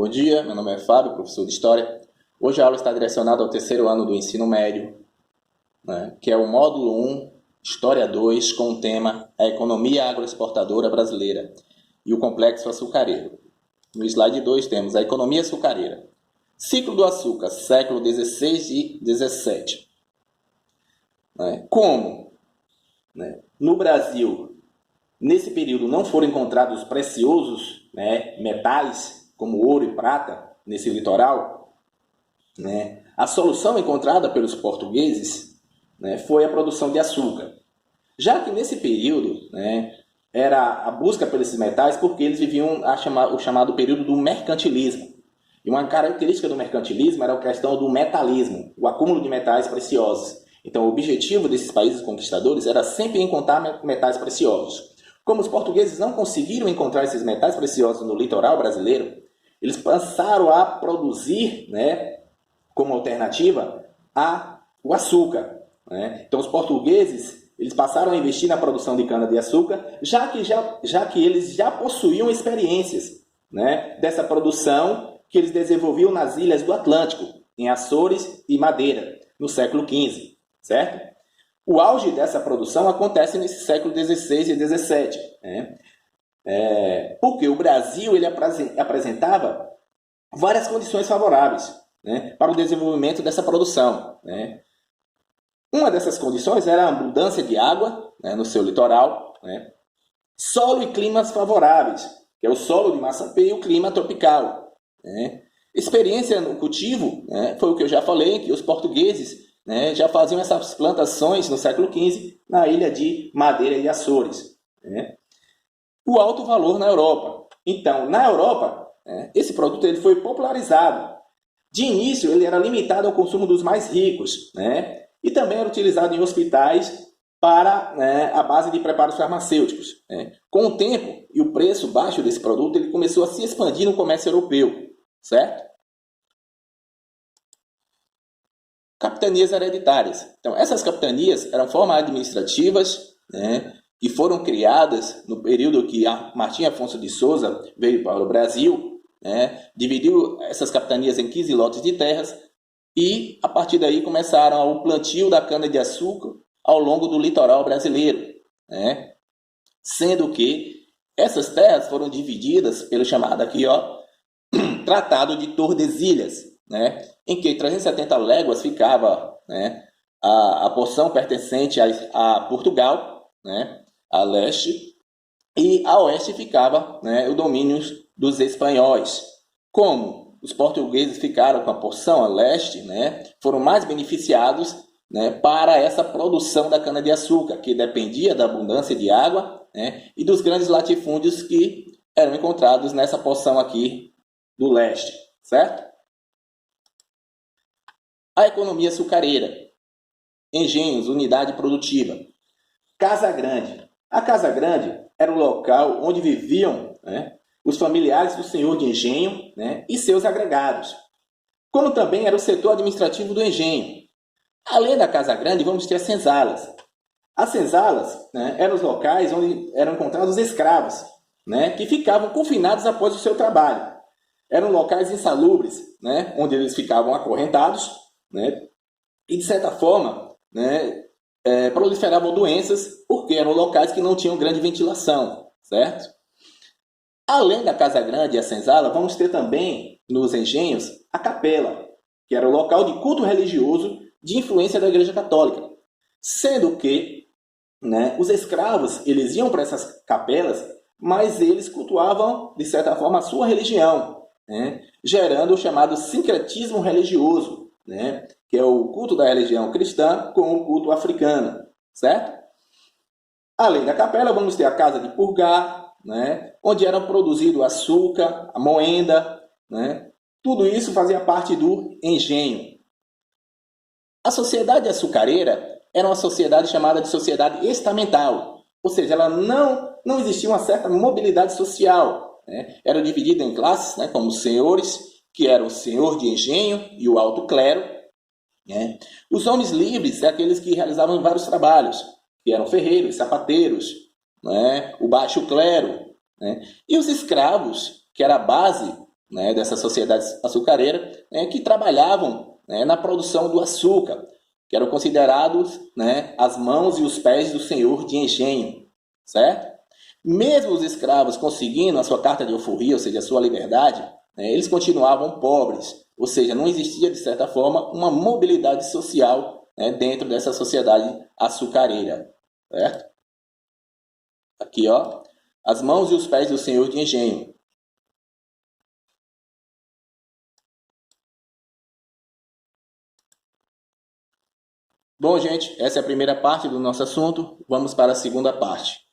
Bom dia, meu nome é Fábio, professor de História. Hoje a aula está direcionada ao terceiro ano do ensino médio, que é o módulo 1, História 2, com o tema A Economia Agroexportadora Brasileira e o Complexo Açucareiro. No slide 2 temos a Economia Açucareira. Ciclo do açúcar, século XVI e XVII. Como no Brasil, nesse período, não foram encontrados preciosos metais, como ouro e prata, nesse litoral, a solução encontrada pelos portugueses foi a produção de açúcar. Já que nesse período era a busca por esses metais porque eles viviam o chamado período do mercantilismo. E uma característica do mercantilismo era a questão do metalismo, o acúmulo de metais preciosos. Então, o objetivo desses países conquistadores era sempre encontrar metais preciosos. Como os portugueses não conseguiram encontrar esses metais preciosos no litoral brasileiro, eles passaram a produzir, como alternativa, o açúcar. Então, os portugueses eles passaram a investir na produção de cana-de-açúcar, já que eles já possuíam experiências dessa produção que eles desenvolviam nas ilhas do Atlântico, em Açores e Madeira, no século XV, certo? O auge dessa produção acontece nesse século XVI e XVII, porque o Brasil ele apresentava várias condições favoráveis para o desenvolvimento dessa produção. Uma dessas condições era a abundância de água no seu litoral, solo e climas favoráveis, que é o solo de Massapê e o clima tropical. Experiência no cultivo, foi o que eu já falei, que os portugueses já faziam essas plantações no século XV na ilha de Madeira e Açores. O alto valor na Europa. Então, na Europa, esse produto ele foi popularizado. De início, ele era limitado ao consumo dos mais ricos, e também era utilizado em hospitais para a base de preparos farmacêuticos. Com o tempo e o preço baixo desse produto, ele começou a se expandir no comércio europeu, certo? Capitanias hereditárias. Então, essas capitanias eram formas administrativas que foram criadas no período que Martim Afonso de Souza veio para o Brasil, dividiu essas capitanias em 15 lotes de terras e, a partir daí, começaram o plantio da cana-de-açúcar ao longo do litoral brasileiro, sendo que essas terras foram divididas pelo chamado aqui, Tratado de Tordesilhas, em que 370 léguas ficava a porção pertencente a Portugal, a leste, e a oeste ficava o domínio dos espanhóis. Como os portugueses ficaram com a porção a leste, foram mais beneficiados para essa produção da cana-de-açúcar, que dependia da abundância de água e dos grandes latifúndios que eram encontrados nessa porção aqui do leste, certo? A economia açucareira. Engenhos, unidade produtiva. Casa Grande. A Casa Grande era o local onde viviam os familiares do senhor de engenho e seus agregados, como também era o setor administrativo do engenho. Além da Casa Grande, vamos ter as senzalas. As senzalas eram os locais onde eram encontrados escravos, que ficavam confinados após o seu trabalho. Eram locais insalubres, onde eles ficavam acorrentados, e de certa forma proliferavam doenças, porque eram locais que não tinham grande ventilação, certo? Além da Casa Grande e a senzala, vamos ter também nos engenhos a capela, que era o local de culto religioso de influência da Igreja Católica, sendo que os escravos eles iam para essas capelas, mas eles cultuavam de certa forma a sua religião, gerando o chamado sincretismo religioso, que é o culto da religião cristã com o culto africano, certo? Além da capela, vamos ter a casa de purgar, onde eram produzido açúcar, a moenda, tudo isso fazia parte do engenho. A sociedade açucareira era uma sociedade chamada de sociedade estamental, ou seja, ela não existia uma certa mobilidade social. Era dividida em classes, como os senhores, que eram o senhor de engenho e o alto clero. Os homens livres, aqueles que realizavam vários trabalhos, que eram ferreiros, sapateiros, o baixo clero, e os escravos, que era a base né, dessa sociedade açucareira, né, que trabalhavam, né, na produção do açúcar, que eram considerados, né, as mãos e os pés do senhor de engenho, certo? Mesmo os escravos conseguindo a sua carta de alforria, ou seja, a sua liberdade, né, eles continuavam pobres, ou seja, não existia, de certa forma, uma mobilidade social, né, dentro dessa sociedade açucareira, certo? Aqui, ó, as mãos e os pés do senhor de engenho. Bom, gente, essa é a primeira parte do nosso assunto. Vamos para a segunda parte.